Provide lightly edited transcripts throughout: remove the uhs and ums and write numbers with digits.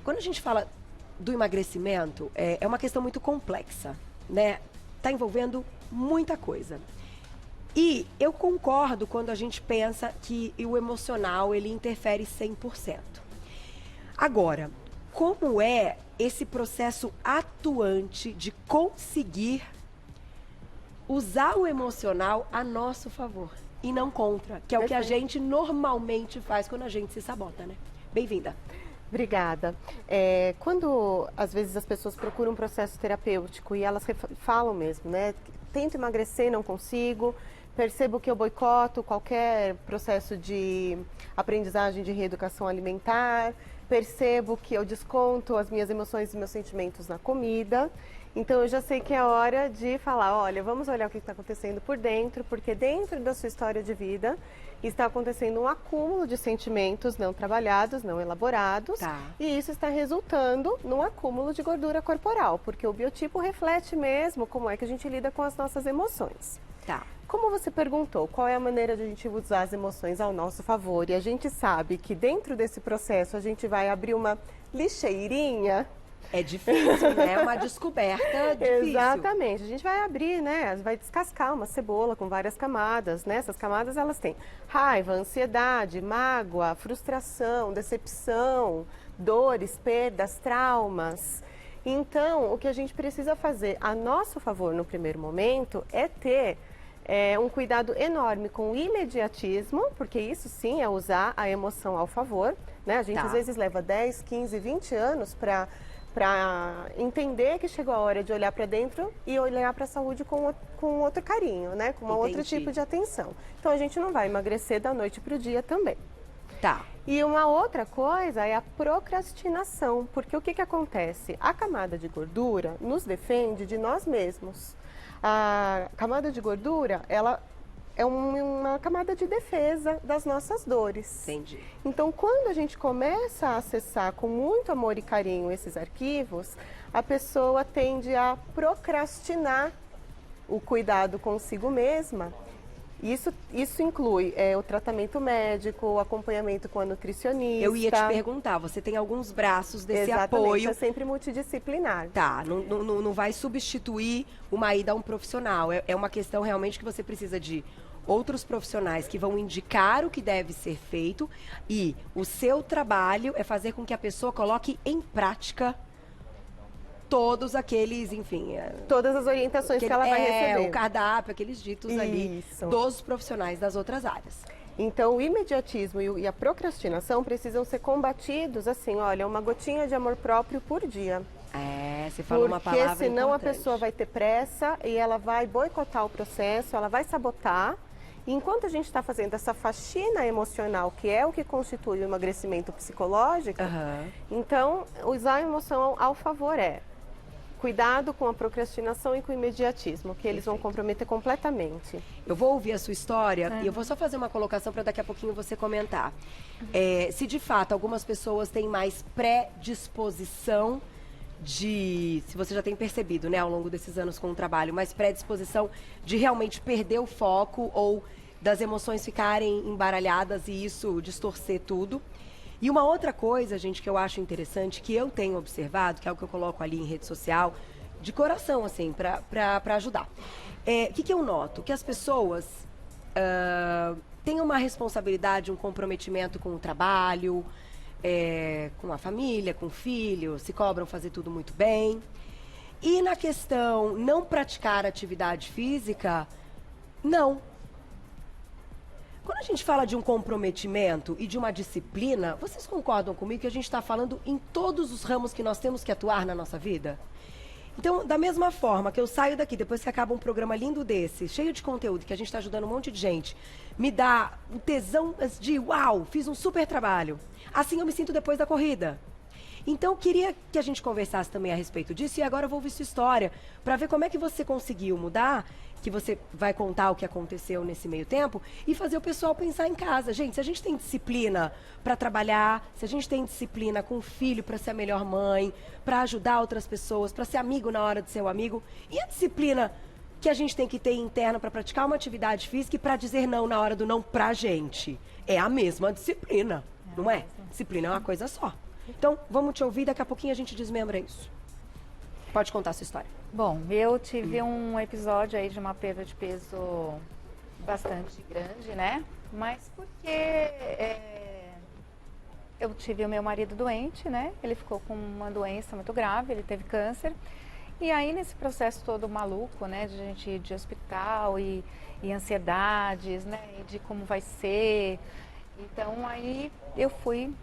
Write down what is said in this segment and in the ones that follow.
Quando a gente fala do emagrecimento, é uma questão muito complexa, né? Tá envolvendo muita coisa. E eu concordo quando a gente pensa que o emocional, ele interfere 100%. Agora, como é esse processo atuante de conseguir usar o emocional a nosso favor e não contra, que é o que a gente normalmente faz quando a gente se sabota, né? Bem-vinda. Obrigada. Quando, às vezes, as pessoas procuram um processo terapêutico e elas falam mesmo, né? Tento emagrecer, não consigo, percebo que eu boicoto qualquer processo de aprendizagem de reeducação alimentar, percebo que eu desconto as minhas emoções e meus sentimentos na comida. Então, eu já sei que é hora de falar, olha, vamos olhar o que está acontecendo por dentro, porque dentro da sua história de vida está acontecendo um acúmulo de sentimentos não trabalhados, não elaborados, e isso está resultando num acúmulo de gordura corporal, porque o biotipo reflete mesmo como é que a gente lida com as nossas emoções. Como você perguntou, qual é a maneira de a gente usar as emoções ao nosso favor? E a gente sabe que dentro desse processo a gente vai abrir uma lixeirinha. É difícil, né? É uma descoberta difícil. Exatamente. A gente vai abrir, né? Vai descascar uma cebola com várias camadas, né? Essas camadas, elas têm raiva, ansiedade, mágoa, frustração, decepção, dores, perdas, traumas. Então, o que a gente precisa fazer a nosso favor no primeiro momento é ter um cuidado enorme com o imediatismo, porque isso sim é usar a emoção ao favor, né? A gente às vezes leva 10, 15, 20 anos para entender que chegou a hora de olhar para dentro e olhar para a saúde com outro carinho, né? Com um outro tipo de atenção. Então a gente não vai emagrecer da noite para o dia também. E uma outra coisa é a procrastinação, porque o que acontece? A camada de gordura nos defende de nós mesmos. A camada de gordura, ela é uma camada de defesa das nossas dores. Entendi. Então, quando a gente começa a acessar com muito amor e carinho esses arquivos, a pessoa tende a procrastinar o cuidado consigo mesma. Isso inclui o tratamento médico, o acompanhamento com a nutricionista. Eu ia te perguntar, você tem alguns braços desse Exatamente, apoio. é sempre multidisciplinar. Não vai substituir uma ida a um profissional. É uma questão realmente que você precisa de outros profissionais que vão indicar o que deve ser feito e o seu trabalho é fazer com que a pessoa coloque em prática todos aqueles, enfim... todas as orientações que ela vai receber. O cardápio, aqueles ditos ali dos profissionais das outras áreas. Então, o imediatismo e a procrastinação precisam ser combatidos assim, olha, uma gotinha de amor próprio por dia. Você falou uma palavra Porque senão importante. a pessoa vai ter pressa e ela vai boicotar o processo, ela vai sabotar. E enquanto a gente está fazendo essa faxina emocional, que é o que constitui o emagrecimento psicológico, então, usar a emoção ao favor cuidado com a procrastinação e com o imediatismo, que eles vão comprometer completamente. Eu vou ouvir a sua história e eu vou só fazer uma colocação para daqui a pouquinho você comentar. Se de fato algumas pessoas têm mais predisposição se você já tem percebido, né, ao longo desses anos com o trabalho, mais predisposição de realmente perder o foco ou das emoções ficarem embaralhadas e isso distorcer tudo. E uma outra coisa, gente, que eu acho interessante, que eu tenho observado, que é o que eu coloco ali em rede social, de coração, assim, para ajudar. O que eu noto? Que as pessoas têm uma responsabilidade, um comprometimento com o trabalho, com a família, com o filho, se cobram fazer tudo muito bem. E na questão não praticar atividade física, não. Quando a gente fala de um comprometimento e de uma disciplina, vocês concordam comigo que a gente está falando em todos os ramos que nós temos que atuar na nossa vida? Então, da mesma forma que eu saio daqui, depois que acaba um programa lindo desse, cheio de conteúdo, que a gente está ajudando um monte de gente, me dá um tesão de uau, fiz um super trabalho. Assim eu me sinto depois da corrida. Então, queria que a gente conversasse também a respeito disso e agora eu vou ouvir sua história para ver como é que você conseguiu mudar, que você vai contar o que aconteceu nesse meio tempo e fazer o pessoal pensar em casa. Gente, se a gente tem disciplina para trabalhar, se a gente tem disciplina com o filho para ser a melhor mãe, para ajudar outras pessoas, para ser amigo na hora de ser o amigo, e a disciplina que a gente tem que ter interna para praticar uma atividade física e para dizer não na hora do não pra gente? É a mesma disciplina, não é? Disciplina é uma coisa só. Então, vamos te ouvir, daqui a pouquinho a gente desmembra isso. Pode contar a sua história. Bom, eu tive um episódio aí de uma perda de peso bastante grande, né? Mas porque eu tive o meu marido doente, né? Ele ficou com uma doença muito grave, ele teve câncer. E aí nesse processo todo maluco, né? De gente ir de hospital e ansiedades, né? E de como vai ser. Então aí eu fui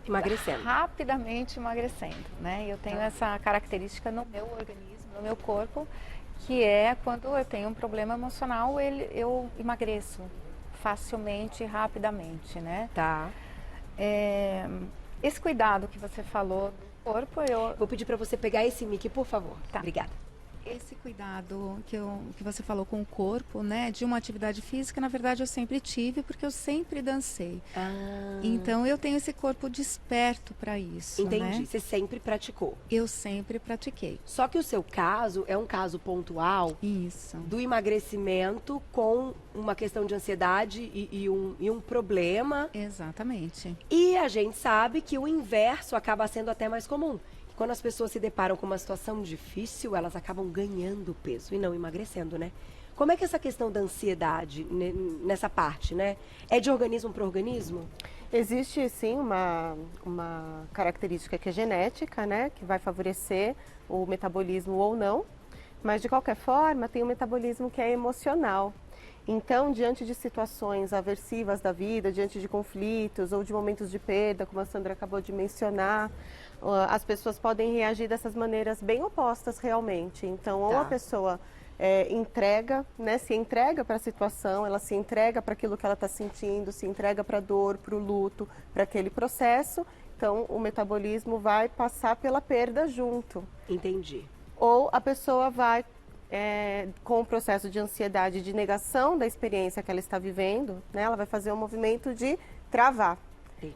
Emagrecendo. rapidamente emagrecendo, né? Eu tenho essa característica no meu organismo, no meu corpo, que é quando eu tenho um problema emocional, eu emagreço facilmente, rapidamente, né? Tá. Esse cuidado que você falou do corpo, Vou pedir para você pegar esse mic, por favor. Tá. Obrigada. Esse cuidado que você falou com o corpo, né, de uma atividade física, na verdade eu sempre tive, porque eu sempre dancei. Então eu tenho esse corpo desperto para isso. Entendi. Né? Você sempre praticou. Eu sempre pratiquei. Só que o seu caso é um caso pontual Isso. do emagrecimento com uma questão de ansiedade e um problema. Exatamente. E a gente sabe que o inverso acaba sendo até mais comum. Quando as pessoas se deparam com uma situação difícil, elas acabam ganhando peso e não emagrecendo, né? Como é que é essa questão da ansiedade nessa parte, né? É de organismo para organismo? Existe sim uma característica que é genética, né, que vai favorecer o metabolismo ou não, mas de qualquer forma tem um metabolismo que é emocional. Então, diante de situações aversivas da vida, diante de conflitos ou de momentos de perda, como a Sandra acabou de mencionar, as pessoas podem reagir dessas maneiras bem opostas realmente. Então, ou a pessoa entrega, né, se entrega para a situação, ela se entrega para aquilo que ela está sentindo, se entrega para a dor, para o luto, para aquele processo. Então, o metabolismo vai passar pela perda junto. Entendi. Ou a pessoa vai com o processo de ansiedade, de negação da experiência que ela está vivendo, né, ela vai fazer um movimento de travar.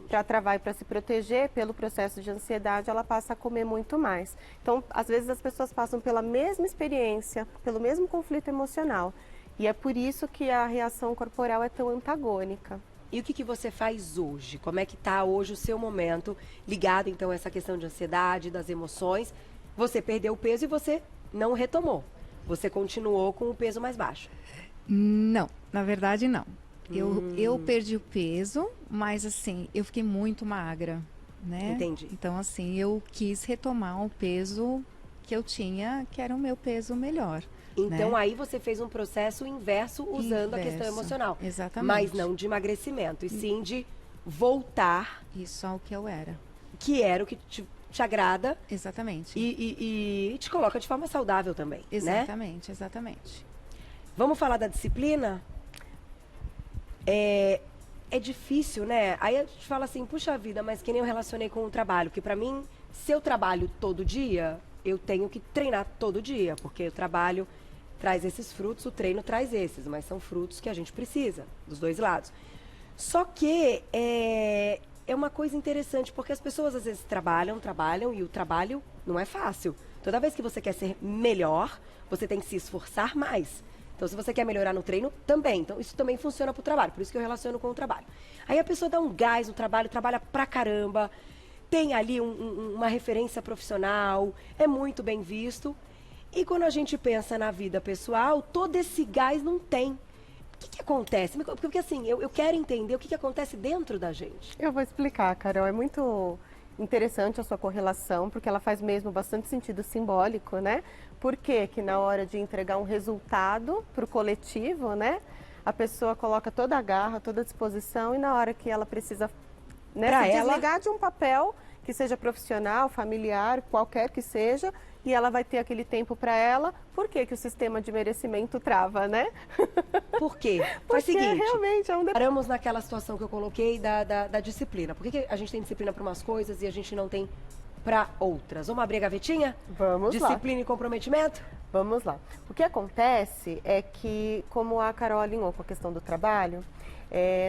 Para travar e para se proteger, pelo processo de ansiedade, ela passa a comer muito mais. Então, às vezes as pessoas passam pela mesma experiência, pelo mesmo conflito emocional. E é por isso que a reação corporal é tão antagônica. E o que você faz hoje? Como é que está hoje o seu momento ligado, então, a essa questão de ansiedade, das emoções? Você perdeu o peso e você não retomou. Você continuou com o peso mais baixo. Não, na verdade não. Eu perdi o peso, mas assim, eu fiquei muito magra, né? Entendi. Então assim, eu quis retomar o peso que eu tinha, que era o meu peso melhor. Então né? aí você fez um processo inverso usando a questão emocional. Exatamente. Mas não de emagrecimento, e sim de voltar. Isso ao que eu era. Que era o que te agrada. Exatamente. E te coloca de forma saudável também, Exatamente, né? exatamente. Vamos falar da disciplina? É difícil, né? Aí a gente fala assim, puxa vida, mas que nem eu relacionei com o trabalho. Porque pra mim, se eu trabalho todo dia, eu tenho que treinar todo dia. Porque o trabalho traz esses frutos, o treino traz esses. Mas são frutos que a gente precisa, dos dois lados. Só que é uma coisa interessante, porque as pessoas às vezes trabalham, e o trabalho não é fácil. Toda vez que você quer ser melhor, você tem que se esforçar mais. Então, se você quer melhorar no treino, também. Então, isso também funciona pro trabalho. Por isso que eu relaciono com o trabalho. Aí a pessoa dá um gás no trabalho, trabalha pra caramba, tem ali uma referência profissional, é muito bem visto. E quando a gente pensa na vida pessoal, todo esse gás não tem. O que acontece? Porque assim, eu quero entender o que acontece dentro da gente. Eu vou explicar, Carol. É muito interessante a sua correlação, porque ela faz mesmo bastante sentido simbólico, né? Por que na hora de entregar um resultado para o coletivo, né? A pessoa coloca toda a garra, toda a disposição, e na hora que ela precisa, né, se desligar de um papel, que seja profissional, familiar, qualquer que seja, e ela vai ter aquele tempo para ela. Por que o sistema de merecimento trava, né? Por quê? Faz o seguinte, realmente é um paramos naquela situação que eu coloquei da disciplina. Por que a gente tem disciplina para umas coisas e a gente não tem para outras? Vamos abrir a gavetinha? Vamos lá. Disciplina e comprometimento? Vamos lá. O que acontece é que, como a Carol alinhou com a questão do trabalho,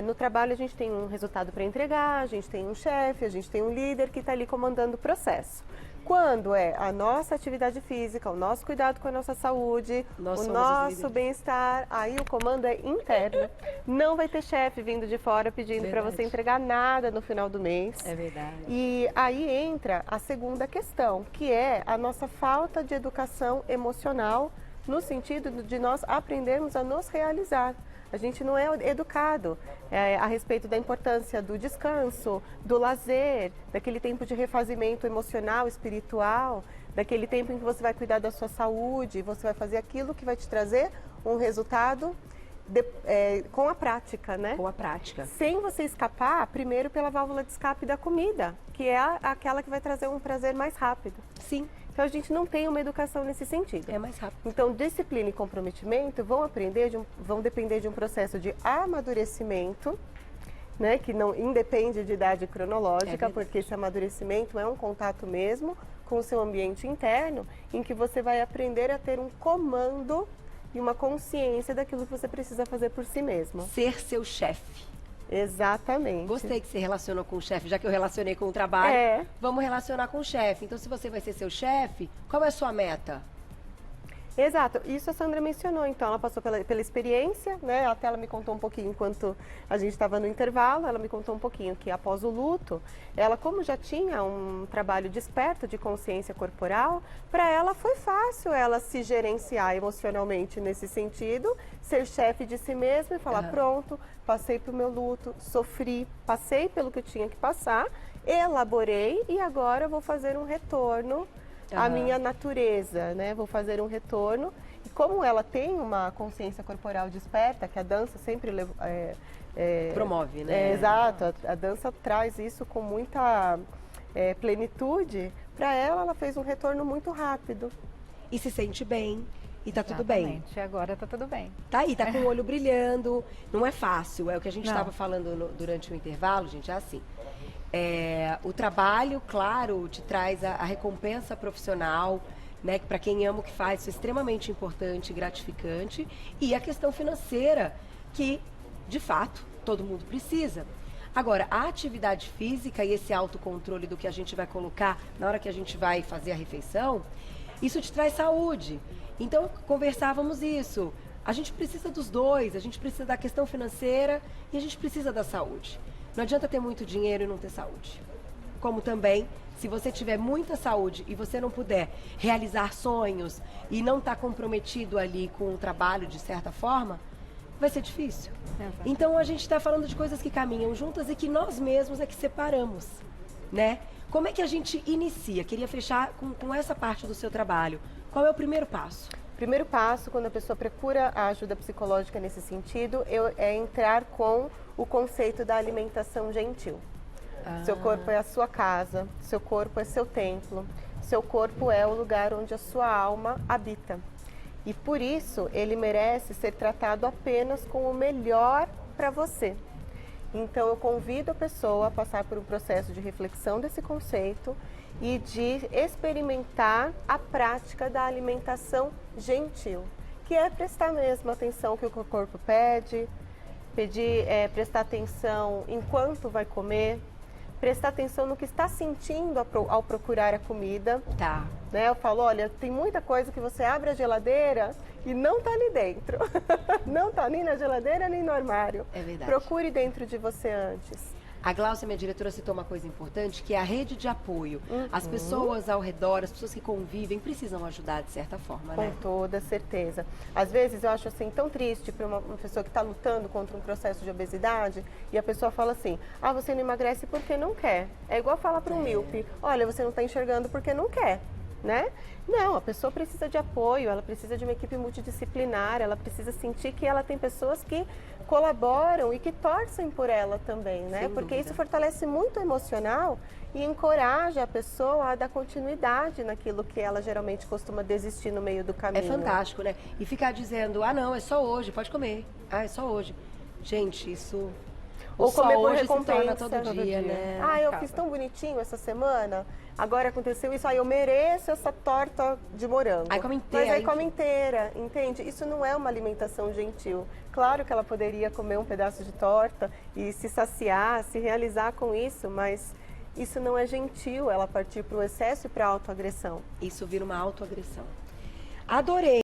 no trabalho a gente tem um resultado para entregar, a gente tem um chefe, a gente tem um líder que está ali comandando o processo. Quando é a nossa atividade física, o nosso cuidado com a nossa saúde, Nós o somos os nosso líderes. bem-estar, aí o comando é interno. Não vai ter chefe vindo de fora pedindo para Verdade. você entregar nada no final do mês. É verdade. E aí entra a segunda questão, que é a nossa falta de educação emocional, no sentido de nós aprendermos a nos realizar. A gente não é educado a respeito da importância do descanso, do lazer, daquele tempo de refazimento emocional, espiritual, daquele tempo em que você vai cuidar da sua saúde, você vai fazer aquilo que vai te trazer um resultado com a prática, né? Com a prática. Sem você escapar, primeiro pela válvula de escape da comida, que é aquela que vai trazer um prazer mais rápido. Sim, Então a gente não tem uma educação nesse sentido. é mais rápido. Então, disciplina e comprometimento vão depender de um processo de amadurecimento, né, que não independe de idade cronológica, verdade. porque esse amadurecimento é um contato mesmo com o seu ambiente interno, em que você vai aprender a ter um comando e uma consciência daquilo que você precisa fazer por si mesmo. Ser seu chefe. Exatamente. Gostei que você relacionou com o chefe, já que eu relacionei com o trabalho. É. Vamos relacionar com o chefe. Então, se você vai ser seu chefe, qual é a sua meta? Exato, isso a Sandra mencionou, então ela passou pela experiência, né? Até ela me contou um pouquinho enquanto a gente estava no intervalo, ela me contou um pouquinho que após o luto, ela como já tinha um trabalho desperto de consciência corporal, para ela foi fácil ela se gerenciar emocionalmente nesse sentido, ser chefe de si mesma e falar, pronto, passei pelo meu luto, sofri, passei pelo que eu tinha que passar, elaborei e agora vou fazer um retorno a minha natureza, né? Vou fazer um retorno. E como ela tem uma consciência corporal desperta, que a dança sempre Promove, né? exato, a dança traz isso com muita plenitude. Para ela fez um retorno muito rápido. E se sente bem. E tá tudo bem. Exatamente, agora tá tudo bem. Tá aí, tá com o olho brilhando. Não é fácil. É o que a gente Não. estava falando durante o intervalo, gente. É assim. O trabalho, claro, te traz a recompensa profissional, né? Que para quem ama o que faz, isso é extremamente importante e gratificante. E a questão financeira, que, de fato, todo mundo precisa. Agora, a atividade física e esse autocontrole do que a gente vai colocar na hora que a gente vai fazer a refeição, isso te traz saúde. Então, conversávamos isso. A gente precisa dos dois, a gente precisa da questão financeira e a gente precisa da saúde. Não adianta ter muito dinheiro e não ter saúde. Como também, se você tiver muita saúde e você não puder realizar sonhos e não estar comprometido ali com o trabalho de certa forma, vai ser difícil. Exato. Então a gente está falando de coisas que caminham juntas e que nós mesmos é que separamos, né? Como é que a gente inicia? Queria fechar com essa parte do seu trabalho. Qual é o primeiro passo? Primeiro passo, quando a pessoa procura a ajuda psicológica nesse sentido, é entrar com o conceito da alimentação gentil. Seu corpo é a sua casa, seu corpo é seu templo, seu corpo é o lugar onde a sua alma habita. E por isso ele merece ser tratado apenas com o melhor para você. Então eu convido a pessoa a passar por um processo de reflexão desse conceito e de experimentar a prática da alimentação gentil, que é prestar mesmo atenção ao que o corpo pede, prestar atenção enquanto vai comer, prestar atenção no que está sentindo ao procurar a comida. Tá. Né? Eu falo, olha, tem muita coisa que você abre a geladeira e não está ali dentro. Não está nem na geladeira nem no armário. É verdade. Procure dentro de você antes. A Gláucia, minha diretora, citou uma coisa importante, que é a rede de apoio. As pessoas ao redor, as pessoas que convivem, precisam ajudar de certa forma, né? Com toda certeza. Às vezes eu acho assim tão triste para uma pessoa que está lutando contra um processo de obesidade e a pessoa fala assim, você não emagrece porque não quer. É igual falar para um míope, olha, você não está enxergando porque não quer. Né? Não, a pessoa precisa de apoio, ela precisa de uma equipe multidisciplinar, ela precisa sentir que ela tem pessoas que colaboram e que torcem por ela também, né? Sem Porque dúvida. isso fortalece muito o emocional e encoraja a pessoa a dar continuidade naquilo que ela geralmente costuma desistir no meio do É caminho. fantástico, né? E ficar dizendo, não, é só hoje, pode comer. É só hoje. Gente, isso... Ou só comer por hoje se recompensa. torna todo dia, né? Eu Acaba. fiz tão bonitinho essa semana, agora aconteceu isso, eu mereço essa torta de morango. Aí come inteira, Mas aí hein? come inteira, entende? Isso não é uma alimentação gentil. Claro que ela poderia comer um pedaço de torta e se saciar, se realizar com isso, mas isso não é gentil, ela partir para o excesso e para a autoagressão. Isso vira uma autoagressão. Adorei.